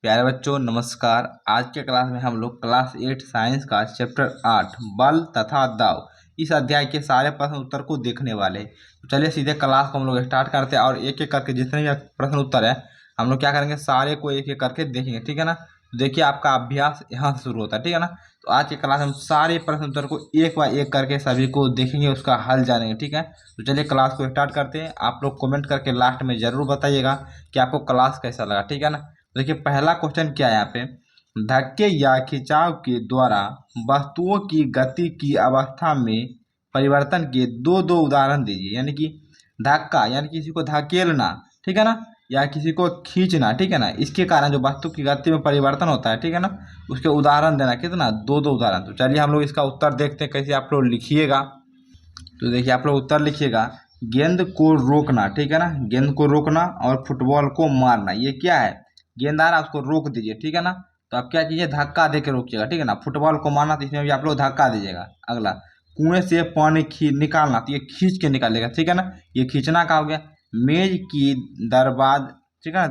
प्यारे बच्चों नमस्कार। आज के क्लास में हम लोग क्लास 8 साइंस का चैप्टर 8 बल तथा दाव इस अध्याय के सारे प्रश्न उत्तर को देखने वाले हैं। तो चलिए सीधे क्लास को हम लोग स्टार्ट करते हैं और एक एक करके जितने भी प्रश्न उत्तर है हम लोग क्या करेंगे, सारे को एक एक करके देखेंगे। ठीक है ना। तो देखिए आपका अभ्यास यहाँ से शुरू होता है। ठीक है ना। तो आज के क्लास में हम सारे प्रश्न उत्तर को एक बार एक करके सभी को देखेंगे, उसका हल जानेंगे। ठीक है। तो चलिए क्लास को स्टार्ट करते हैं। आप लोग कमेंट करके लास्ट में ज़रूर बताइएगा कि आपको क्लास कैसा लगा। ठीक है ना। देखिए पहला क्वेश्चन क्या है यहाँ पे, धक्के या खिंचाव के द्वारा वस्तुओं की गति की अवस्था में परिवर्तन के दो दो उदाहरण दीजिए। यानी कि धक्का यानी किसी को धकेलना, ठीक है ना, या किसी को खींचना, ठीक है ना, इसके कारण जो वस्तु की गति में परिवर्तन होता है, ठीक है ना, उसके उदाहरण देना। कितना? दो दो उदाहरण। तो चलिए हम लोग इसका उत्तर देखते हैं कैसे आप लोग लिखिएगा। तो देखिए आप लोग उत्तर लिखिएगा, गेंद को रोकना, ठीक है ना, गेंद को रोकना और फुटबॉल को मारना। ये क्या है? गेंद आ रहा है उसको रोक दीजिए। ठीक है ना। तो आप क्या कीजिए, धक्का दे के रोकिएगा। ठीक है ना। फुटबॉल को मारना तो इसमें भी आप लोग धक्का दीजिएगा। अगला, कुएं से पानी निकालना, तो ये खींच के निकालेगा। ठीक है ना। ये खींचना का हो गया। मेज की ठीक है ना,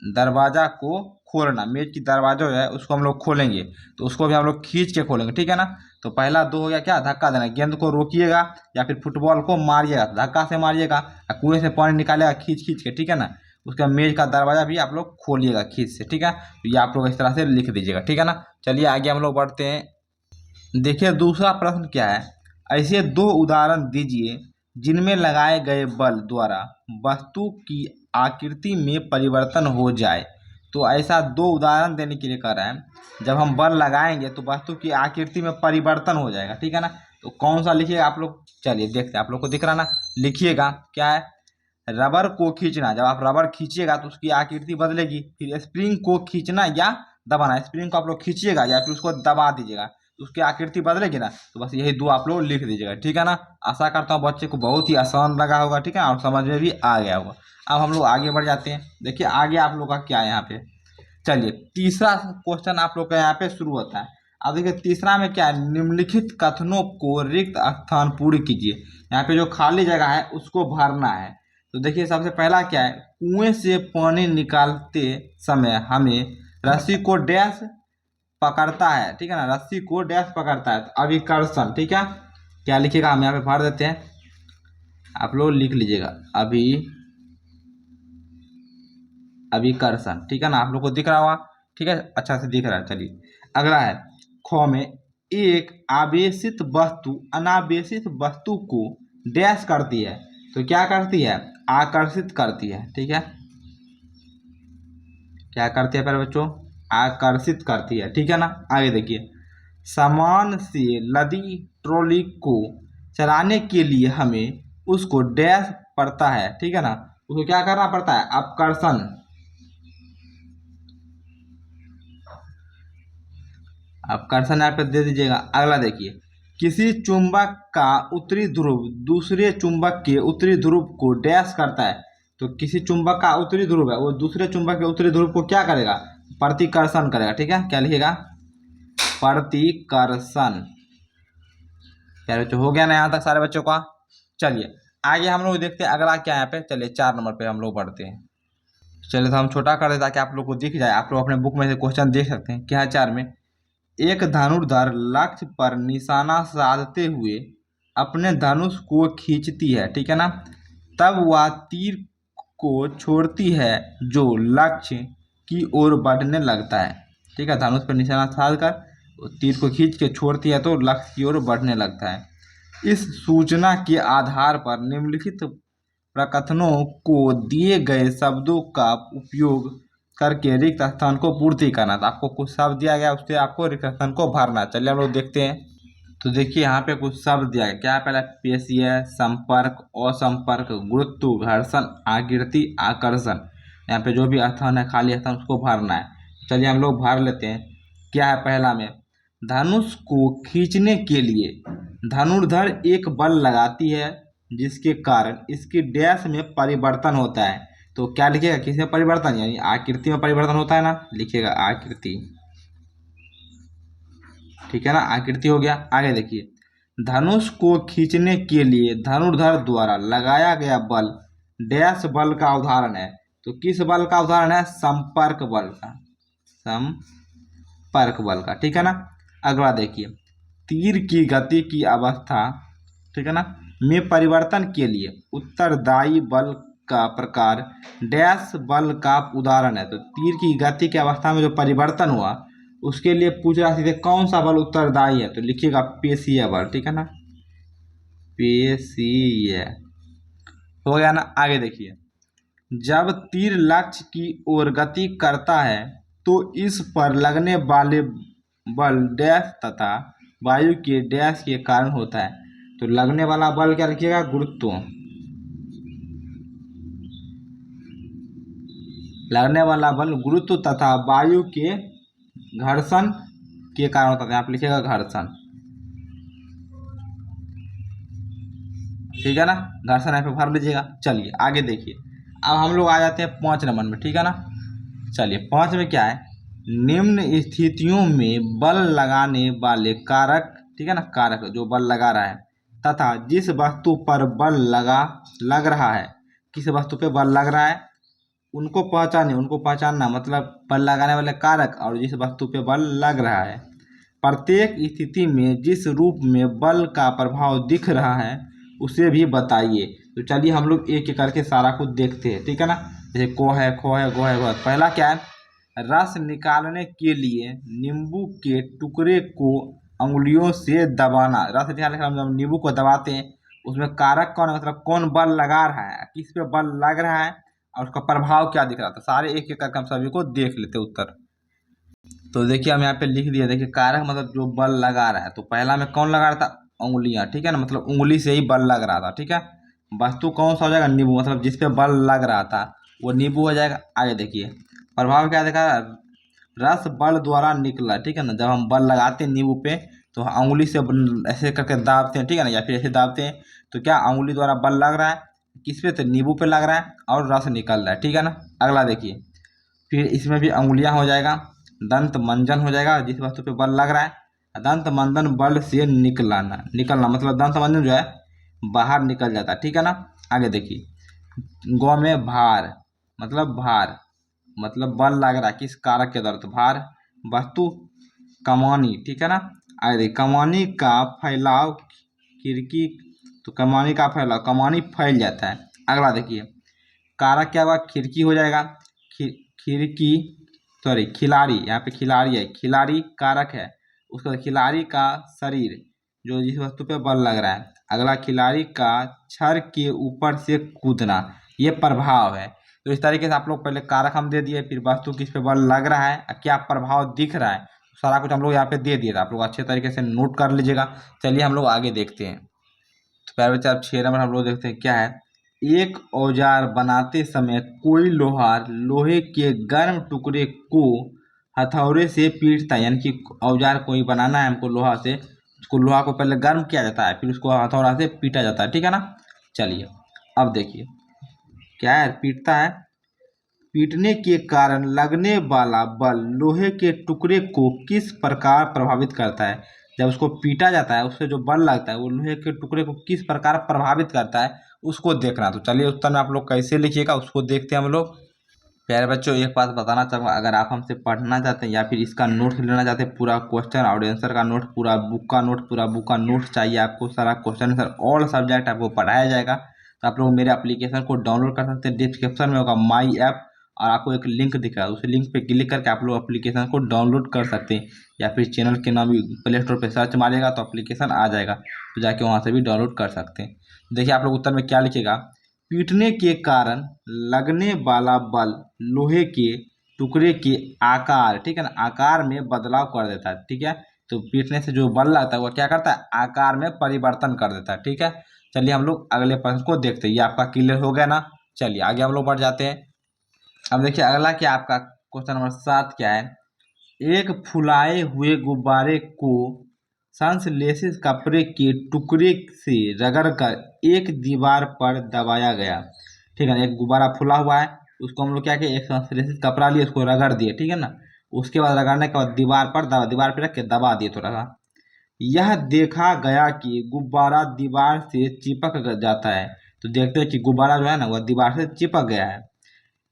दरवाजा को खोलना, मेज की दरवाजा जो है उसको हम लोग खोलेंगे तो उसको भी हम लोग खींच के खोलेंगे। ठीक है ना। तो पहला दो हो गया क्या, धक्का देना, गेंद को रोकिएगा या फिर फुटबॉल को मारिएगा, धक्का से मारिएगा, कुएं से पानी निकालेगा खींच खींच के। ठीक है ना। उसका मेज का दरवाजा भी आप लोग खोलिएगा खींच से। ठीक है। तो ये आप लोग इस तरह से लिख दीजिएगा। ठीक है ना। चलिए आगे हम लोग बढ़ते हैं। देखिए दूसरा प्रश्न क्या है, ऐसे दो उदाहरण दीजिए जिनमें लगाए गए बल द्वारा वस्तु की आकृति में परिवर्तन हो जाए। तो ऐसा दो उदाहरण देने के लिए कह रहा है, जब हम बल लगाएंगे तो वस्तु की आकृति में परिवर्तन हो जाएगा। ठीक है ना। तो कौन सा लिखिएगा आप लोग, चलिए देखते हैं। आप लोग को दिख रहा ना, लिखिएगा क्या है, रबर को खींचना, जब आप रबर खींचिएगा तो उसकी आकृति बदलेगी। फिर स्प्रिंग को खींचना या दबाना, स्प्रिंग को आप लोग खींचिएगा या फिर उसको दबा दीजिएगा तो उसकी आकृति बदलेगी ना। तो बस यही दो आप लोग लिख दीजिएगा। ठीक है ना। आशा करता हूँ बच्चे को बहुत ही आसान लगा होगा। ठीक है, और समझ में भी आ गया होगा। अब हम लोग आगे बढ़ जाते हैं। देखिए आगे आप लोग का क्या है यहाँ पे, चलिए तीसरा क्वेश्चन आप लोग का यहाँ पे शुरू होता है। अब देखिए तीसरा में क्या है, निम्नलिखित कथनों को रिक्त स्थान पूर्ण कीजिए। यहाँ पे जो खाली जगह है उसको भरना है। तो देखिए सबसे पहला क्या है, कुएं से पानी निकालते समय हमें रस्सी को डैश पकड़ता है। ठीक है ना, रस्सी को डैश पकड़ता है, तो अभिकर्षण। ठीक है, क्या लिखिएगा हम यहाँ पे भर देते हैं, आप लोग लिख लीजिएगा अभिकर्षण। ठीक है ना। आप लोग को दिख रहा होगा, ठीक है, अच्छा से दिख रहा है। चलिए अगला है, ख में, एक आवेशित वस्तु अनावेशित वस्तु को डैश करती है। तो क्या करती है, आकर्षित करती है। ठीक है, क्या करती है प्यारे बच्चों, आकर्षित करती है। ठीक है ना। आगे देखिए, सामान से लदी ट्रॉली को चलाने के लिए हमें उसको डैश पड़ता है। ठीक है ना, उसको क्या करना पड़ता है, अपकर्षण। अपकर्षण यहाँ पे दे दीजिएगा। अगला देखिए, किसी चुंबक का उत्तरी ध्रुव दूसरे चुंबक के उत्तरी ध्रुव को डैश करता है। तो किसी चुंबक का उत्तरी ध्रुव है, वो दूसरे चुंबक के उत्तरी ध्रुव को क्या करेगा, प्रतिकर्षण करेगा। ठीक है, क्या लिखेगा, प्रतिकर्षण। प्यारे बच्चों हो गया ना यहाँ तक सारे बच्चों का। चलिए आगे हम लोग देखते हैं अगला क्या है यहाँ पे। चलिए 4 नंबर पे हम लोग बढ़ते हैं। चलिए तो हम छोटा कर दें ताकि आप लोग को दिख जाए। आप लोग अपने बुक में से क्वेश्चन देख सकते हैं। क्या है 4 में, एक धनुर्धर लक्ष्य पर निशाना साधते हुए अपने धनुष को खींचती है। ठीक है ना। तब वह तीर को छोड़ती है जो लक्ष्य की ओर बढ़ने लगता है। ठीक है, धनुष पर निशाना साध कर तीर को खींच के छोड़ती है तो लक्ष्य की ओर बढ़ने लगता है। इस सूचना के आधार पर निम्नलिखित प्रकथनों को दिए गए शब्दों का उपयोग करके रिक्त स्थान को पूर्ति करना। तो आपको कुछ शब्द दिया गया, उससे आपको रिक्त स्थान को भरना। चलिए हम लोग देखते हैं। तो देखिए यहाँ पे कुछ शब्द दिया गया। क्या है, पहला पेशीय, संपर्क, असंपर्क, गुरुत्व, घर्षण, आकृति, आकर्षण। यहाँ पे जो भी स्थान है, खाली स्थान, उसको भरना है। चलिए हम लोग भर लेते हैं। क्या है पहला में, धनुष को खींचने के लिए धनुर्धर एक बल लगाती है जिसके कारण इसकी डैश में परिवर्तन होता है। तो क्या लिखिएगा, किस में परिवर्तन, यानी आकृति में परिवर्तन होता है ना, लिखिएगा आकृति। ठीक है ना, आकृति हो गया। आगे देखिए, धनुष को खींचने के लिए धनुर्धर द्वारा लगाया गया बल डैश बल का उदाहरण है। तो किस बल का उदाहरण है? संपर्क बल का, संपर्क बल का, ठीक है ना। अगला देखिए, तीर की गति की अवस्था, ठीक है ना, में परिवर्तन के लिए उत्तरदायी बल का प्रकार डैश बल का उदाहरण है। तो तीर की गति की अवस्था में जो परिवर्तन हुआ उसके लिए पूछ रहा सीधे कौन सा बल उत्तरदायी है, तो लिखिएगा पेशीय बल, ठीक है ना, पेशीय। हो गया ना। आगे देखिए, जब तीर लक्ष्य की ओर गति करता है तो इस पर लगने वाले बल डैश तथा वायु के डैश के कारण होता है। तो लगने वाला बल क्या लिखिएगा? गुरुत्व। लगने वाला बल गुरुत्व तथा वायु के घर्षण के कारण होता है। यहाँ पे लिखिएगा घर्षण, ठीक है ना, घर्षण यहाँ पे भर लीजिएगा। चलिए आगे देखिए, अब हम लोग आ जाते हैं 5 नंबर में, ठीक है ना। चलिए 5 में क्या है? निम्न स्थितियों में बल लगाने वाले कारक, ठीक है ना, कारक जो बल लगा रहा है तथा जिस वस्तु पर बल लग रहा है, किस वस्तु पे बल लग रहा है उनको पहचानना मतलब बल लगाने वाले कारक और जिस वस्तु पे बल लग रहा है। प्रत्येक स्थिति में जिस रूप में बल का प्रभाव दिख रहा है उसे भी बताइए। तो चलिए हम लोग एक एक करके सारा कुछ देखते हैं, ठीक है ना। जैसे को है, खो है, गो है, गो है। पहला क्या है? रस निकालने के लिए नींबू के टुकड़े को अंगुलियों से दबाना। रस निकालने के लिए हम जब नींबू को दबाते हैं उसमें कारक कौन है, मतलब कौन बल लगा रहा है, किस पे बल लग रहा है और उसका प्रभाव क्या दिख रहा था। सारे एक एक करके हम सभी को देख लेते उत्तर। तो देखिए हम यहाँ पे लिख दिया, देखिए कारक मतलब जो बल लगा रहा है। तो पहला में कौन लगा रहा था? उंगलियां, ठीक है ना, मतलब उंगली से ही बल लग रहा था, ठीक है। वस्तु कौन सा हो जाएगा? नींबू, मतलब जिस पे बल लग रहा था वो नींबू हो जाएगा। आगे देखिए प्रभाव क्या देखा? रस बल द्वारा निकला, ठीक है ना। जब हम बल लगाते हैं नींबू पे तो उंगली से ऐसे करके दाबते हैं, ठीक है ना, या फिर ऐसे दाबते हैं तो क्या उंगली द्वारा बल लग रहा है किस पे? तो नींबू पे लग रहा है और रस निकल रहा है, ठीक है ना। अगला देखिए, फिर इसमें भी अंगुलियां हो जाएगा, दंत मंजन हो जाएगा जिस वस्तु पे बल लग रहा है। दंत मंजन बल से निकलना मतलब दंत मंजन जो है बाहर निकल जाता है, ठीक है ना। आगे देखिए, गौ में भार मतलब बल लग रहा है किस कारक के द्वारा? तो भार। वस्तु कमानी, ठीक है ना। आगे देखिए, कमानी का फैलाव खिड़की, तो कमानी फैल जाता है। अगला देखिए, कारक क्या हुआ? खिड़की हो जाएगा, खिड़की सॉरी खिलाड़ी, यहाँ पे खिलाड़ी है, खिलाड़ी कारक है। उसका खिलाड़ी का शरीर जो जिस वस्तु पे बल लग रहा है। अगला खिलाड़ी का छड़ के ऊपर से कूदना, ये प्रभाव है। तो इस तरीके से आप लोग पहले कारक हम दे दिए, फिर वस्तु किस पे बल लग रहा है, क्या प्रभाव दिख रहा है, सारा कुछ हम लोग यहाँ पे दे दिए था। आप लोग अच्छे तरीके से नोट कर लीजिएगा। चलिए हम लोग आगे देखते हैं। तो पहले बच्चे आप 6 नंबर हम लोग देखते हैं क्या है। एक औजार बनाते समय कोई लोहार लोहे के गर्म टुकड़े को हथौड़े से पीटता है, यानी कि औजार कोई बनाना है हमको लोहा से, उसको लोहा को पहले गर्म किया जाता है फिर उसको हथौड़ा से पीटा जाता है, ठीक है ना। चलिए अब देखिए क्या है, पीटता है, पीटने के कारण लगने वाला बल लोहे के टुकड़े को किस प्रकार प्रभावित करता है। जब उसको पीटा जाता है उससे जो बल लगता है वो लोहे के टुकड़े को किस प्रकार प्रभावित करता है उसको देखना। तो चलिए उत्तर में आप लोग कैसे लिखिएगा उसको देखते हैं हम लोग। प्यारे बच्चों एक बात बताना चाहूँगा, अगर आप हमसे पढ़ना चाहते हैं या फिर इसका नोट लेना चाहते हैं, पूरा क्वेश्चन और आंसर का नोट, पूरा बुक का नोट चाहिए आपको, सारा क्वेश्चन आंसर ऑल सब्जेक्ट आपको पढ़ाया जाएगा, तो आप लोग मेरे एप्लीकेशन को डाउनलोड कर सकते हैं। डिस्क्रिप्शन में होगा माई ऐप और आपको एक लिंक दिख रहा है, उस लिंक पे क्लिक करके आप लोग एप्लीकेशन को डाउनलोड कर सकते हैं, या फिर चैनल के नाम प्ले स्टोर पर सर्च मारिएगा तो एप्लीकेशन आ जाएगा, तो जाके वहाँ से भी डाउनलोड कर सकते हैं। देखिए आप लोग उत्तर में क्या लिखेगा, पीटने के कारण लगने वाला बल लोहे के टुकड़े के आकार, ठीक है ना, आकार में बदलाव कर देता है, ठीक है। तो पीटने से जो बल लगता है वो क्या करता है, आकार में परिवर्तन कर देता है, ठीक है। चलिए हम लोग अगले प्रश्न को देखते हैं, ये आपका क्लियर हो गया ना। चलिए आगे हम लोग बढ़ जाते हैं। अब देखिए अगला क्या आपका क्वेश्चन नंबर 7 क्या है, एक फुलाए हुए गुब्बारे को संश्लेषित कपड़े के टुकड़े से रगड़कर एक दीवार पर दबाया गया, ठीक है ना। एक गुब्बारा फुला हुआ है उसको हम लोग क्या किए, एक संश्लेषित कपड़ा लिए उसको रगड़ दिए, ठीक है ना। उसके बाद रगड़ने के बाद दीवार पर रख के दबा दिए थोड़ा सा। यह देखा गया कि गुब्बारा दीवार से चिपक जाता है। तो देखते हैं कि गुब्बारा जो है ना वह दीवार से चिपक गया है।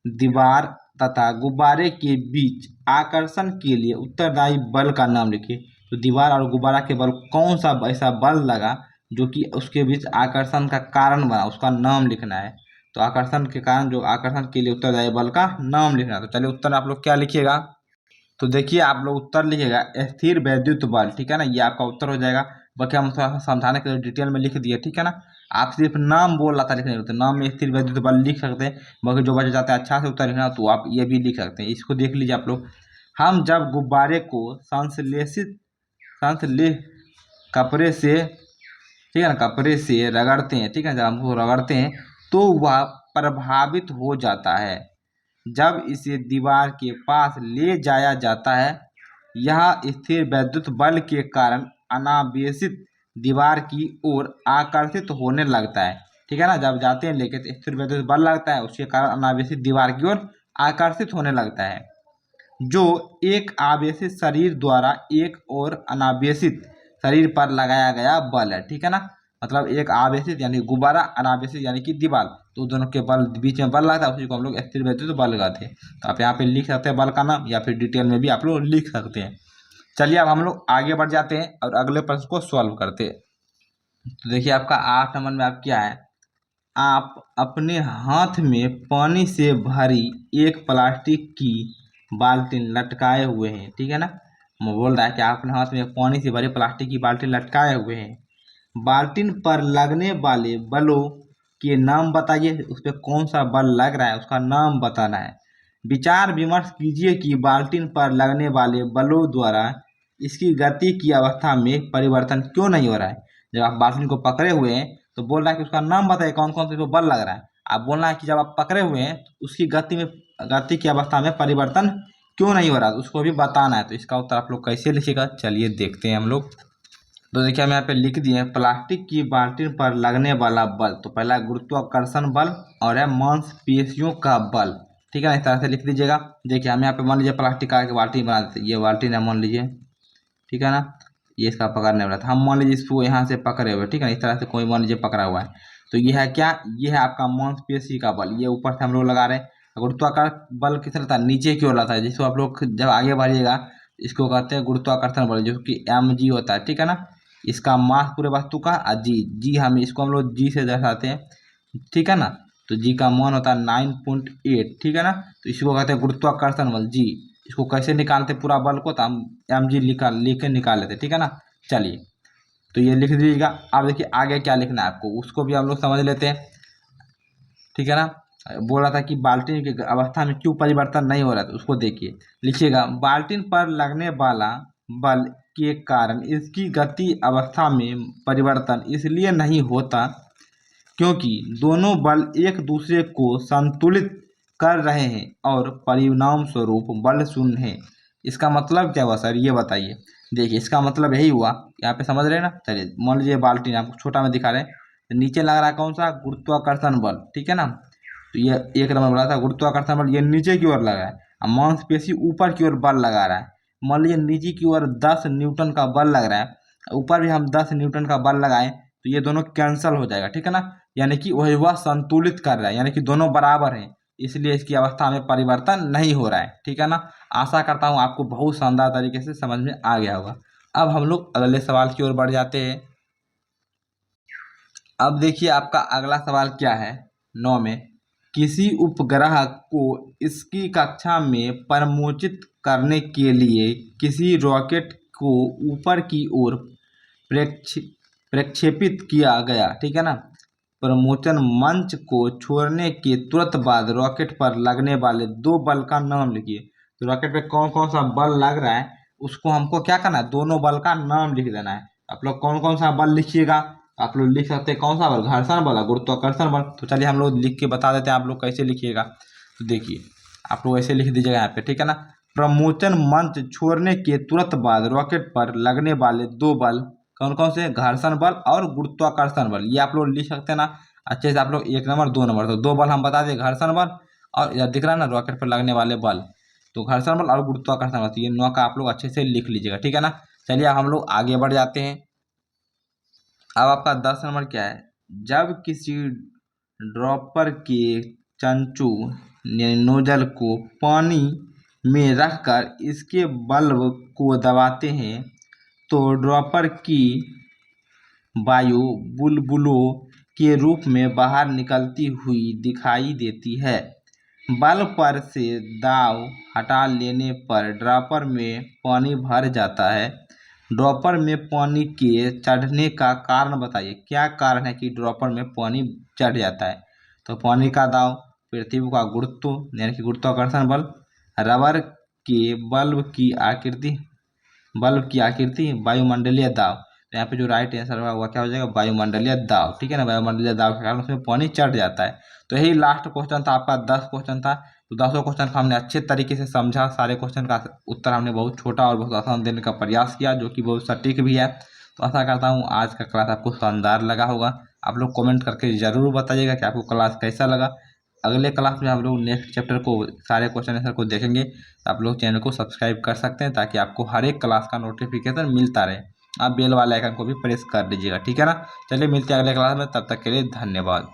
दीवार तथा गुब्बारे के बीच आकर्षण के लिए उत्तरदायी बल का नाम लिखिए। तो दीवार और गुब्बारा के बल कौन सा ऐसा बल लगा जो कि उसके बीच आकर्षण का कारण बना, उसका नाम लिखना है। तो आकर्षण के कारण जो आकर्षण के लिए उत्तरदायी बल का नाम लिखना है। तो चलिए उत्तर आप लोग क्या लिखिएगा। तो देखिए आप लोग उत्तर लिखिएगा स्थिर वैद्युत बल, ठीक है ना, ये आपका उत्तर हो जाएगा। बाकी हम थोड़ा सा समझाने के लिए डिटेल में लिख दिए, ठीक है ना। आप सिर्फ नाम बोल रहा था लिखने होते, नाम में स्थिर वैद्युत बल लिख सकते हैं। बाकी जो बच जाता है अच्छा से उत्तर लिखना तो आप ये भी लिख सकते हैं। इसको देख लीजिए आप लोग। हम जब गुब्बारे को संश्लेषित कपड़े से, ठीक है ना, कपड़े से रगड़ते हैं, ठीक है, जब हमको रगड़ते हैं तो वह प्रभावित हो जाता है। जब इसे दीवार के पास ले जाया जाता है, यह स्थिर वैद्युत बल के कारण अनावेशित दीवार की ओर आकर्षित होने लगता है, ठीक है ना। जब जाते हैं लेके तो स्थिर वैद्युत बल लगता है, उसके कारण अनावेशित दीवार की ओर आकर्षित होने लगता है, जो एक आवेशित शरीर द्वारा एक और अनावेशित शरीर पर लगाया गया बल है, ठीक है ना। मतलब एक आवेशित यानी गुब्बारा, अनावेशित यानी कि दीवार, तो दोनों के बल बीच में बल लगता है, उसी को हम लोग स्थिर वैद्युत बल कहते हैं। तो आप यहाँ पे लिख सकते हैं बल का नाम, या फिर डिटेल में भी आप लोग लिख सकते हैं। चलिए अब हम लोग आगे बढ़ जाते हैं और अगले प्रश्न को सॉल्व करते हैं। तो देखिए आपका 8 नंबर में आप क्या है, आप अपने हाथ में पानी से भरी एक प्लास्टिक की बाल्टी लटकाए हुए हैं, ठीक है ना। वो बोल रहा है कि आप अपने हाथ में पानी से भरी प्लास्टिक की बाल्टी लटकाए हुए हैं। बाल्टी पर लगने वाले बलों के नाम बताइए, उस पर कौन सा बल लग रहा है उसका नाम बताना है। विचार विमर्श कीजिए कि बाल्टी पर लगने वाले बलों द्वारा इसकी गति की अवस्था में परिवर्तन क्यों नहीं हो रहा है। जब आप बाल्टी को पकड़े हुए हैं तो बोल रहा है कि उसका नाम बताइए कौन कौन से पे बल लग रहा है। आप बोलना है कि जब आप पकड़े हुए हैं तो उसकी गति की अवस्था में परिवर्तन क्यों नहीं हो रहा, तो उसको भी बताना है। तो इसका उत्तर आप लोग कैसे लिखिएगा, चलिए देखते हैं हम लोग। तो देखिए हम यहाँ पे लिख दिए हैं प्लास्टिक की बाल्टी पर लगने वाला बल। तो पहला गुरुत्वाकर्षण बल और है मांसपेशियों का बल, ठीक है ना, इस तरह से लिख दीजिएगा। देखिए हम यहाँ पे मान लीजिए प्लास्टिक का बाल्टी बना देते, ये बाल्टी ना मान लीजिए, ठीक है ना, ये इसका पकड़ने वाला था। हम मान लीजिए इसको यहाँ से पकड़े हुए, ठीक है ना, इस तरह से कोई मान लीजिए पकड़ा हुआ है। तो ये है क्या, ये है आपका मांसपेशी का बल, ये ऊपर से हम लोग लगा रहे हैं। गुरुत्वाकर्षण बल किस रहता है, नीचे की ओर रहता है, जिसको आप लोग जब आगे बढ़िएगा इसको कहते हैं गुरुत्वाकर्षण बल, जो कि mg होता है, ठीक है ना। इसका मास पूरे वस्तु का जी हम इसको हम लोग जी से दर्शाते हैं, ठीक है ना। तो जी का मान होता है 9.8, ठीक है ना। तो इसको कहते हैं गुरुत्वाकर्षण बल जी। इसको कैसे निकालते पूरा बल को, तो हम mg लिख के निकाल लेते, ठीक है ना। चलिए तो ये लिख दीजिएगा। अब देखिए आगे क्या लिखना है आपको, उसको भी हम लोग समझ लेते हैं, ठीक है ना। बोल रहा था कि बाल्टी की अवस्था में क्यों परिवर्तन नहीं हो रहा था, उसको देखिए, लिखिएगा बाल्टी पर लगने वाला बल के कारण इसकी गति अवस्था में परिवर्तन इसलिए नहीं होता क्योंकि दोनों बल एक दूसरे को संतुलित कर रहे हैं और परिणाम स्वरूप बल शून्य है। इसका मतलब क्या हुआ सर, ये बताइए। देखिए इसका मतलब यही हुआ, यहाँ पे समझ रहे हैं ना। चलिए मान लीजिए बाल्टी आपको छोटा में दिखा रहे हैं, तो नीचे लग रहा है कौन सा, गुरुत्वाकर्षण बल, ठीक है ना। तो ये एक नंबर बोला था गुरुत्वाकर्षण बल, ये नीचे की ओर लगा है, और मांसपेशी ऊपर की ओर बल लगा रहा है। मान लीजिए नीचे की ओर 10 न्यूटन का बल लग रहा है, ऊपर भी हम 10 न्यूटन का बल लगाएं तो ये दोनों कैंसल हो जाएगा, ठीक है ना। यानी कि वह संतुलित कर रहा है, यानी कि दोनों बराबर हैं, इसलिए इसकी अवस्था में परिवर्तन नहीं हो रहा है, ठीक है ना। आशा करता हूँ आपको बहुत शानदार तरीके से समझ में आ गया होगा। अब हम लोग अगले सवाल की ओर बढ़ जाते हैं। अब देखिए आपका अगला सवाल क्या है, 9 में, किसी उपग्रह को इसकी कक्षा में प्रमोचित करने के लिए किसी रॉकेट को ऊपर की ओर प्रेक्ष प्रक्षेपित किया गया, ठीक है ना। प्रमोचन मंच को छोड़ने के तुरंत बाद रॉकेट पर लगने वाले 2 बल का नाम लिखिए। तो रॉकेट पे कौन कौन सा बल लग रहा है उसको हमको क्या करना है, दोनों बल का नाम लिख देना है। आप लोग कौन कौन सा बल लिखिएगा, आप लोग लिख सकते हैं कौन सा बल, घर्षण बल, गुरुत्वाकर्षण बल। तो चलिए हम लोग लिख के बता देते हैं आप लोग कैसे लिखिएगा। तो देखिए आप लोग ऐसे लिख दीजिएगा यहाँ पे, ठीक है ना। प्रमोचन मंच छोड़ने के तुरंत बाद रॉकेट पर लगने वाले 2 बल कौन कौन से, घर्षण बल और गुरुत्वाकर्षण बल, ये आप लोग लिख सकते हैं ना अच्छे से। आप लोग 1 नंबर 2 नंबर, तो 2 बल हम बता दें, घर्षण बल और यह दिख रहा है ना रॉकेट पर लगने वाले बल, तो घर्षण बल और गुरुत्वाकर्षण बल, तो ये 9 का आप लोग अच्छे से लिख लीजिएगा, ठीक है ना। चलिए हम लोग आगे बढ़ जाते हैं। अब आपका 10 नंबर क्या है, जब किसी ड्रॉपर के चंचू नोजल को पानी में रखकर इसके बल्ब को दबाते हैं तो ड्रॉपर की वायु बुलबुलों के रूप में बाहर निकलती हुई दिखाई देती है। बल्ब पर से दाब हटा लेने पर ड्रॉपर में पानी भर जाता है। ड्रॉपर में पानी के चढ़ने का कारण बताइए। क्या कारण है कि ड्रॉपर में पानी चढ़ जाता है? तो पानी का दाब, पृथ्वी का गुरुत्व यानी कि गुरुत्वाकर्षण बल, रबर के बल्ब की आकृति, वायुमंडलीय दाब। तो यहाँ पे जो राइट आंसर होगा क्या हो जाएगा? वायुमंडलीय दाब। ठीक है ना, वायुमंडलीय दाब के कारण उसमें पानी चढ़ जाता है। तो यही लास्ट क्वेश्चन था आपका, 10 क्वेश्चन था। तो 10 क्वेश्चन का हमने अच्छे तरीके से समझा। सारे क्वेश्चन का उत्तर हमने बहुत छोटा और बहुत आसान देने का प्रयास किया, जो कि बहुत सटीक भी है। तो आशा करता हूँ आज का क्लास आपको शानदार लगा होगा। आप लोग कमेंट करके ज़रूर बताइएगा कि आपको क्लास कैसा लगा। अगले क्लास में हम लोग नेक्स्ट चैप्टर को सारे क्वेश्चन आंसर को देखेंगे। आप लोग चैनल को सब्सक्राइब कर सकते हैं ताकि आपको हर एक क्लास का नोटिफिकेशन मिलता रहे। आप बेल वाले आइकन को भी प्रेस कर दीजिएगा। ठीक है ना, चलिए मिलते हैं अगले क्लास में, तब तक के लिए धन्यवाद।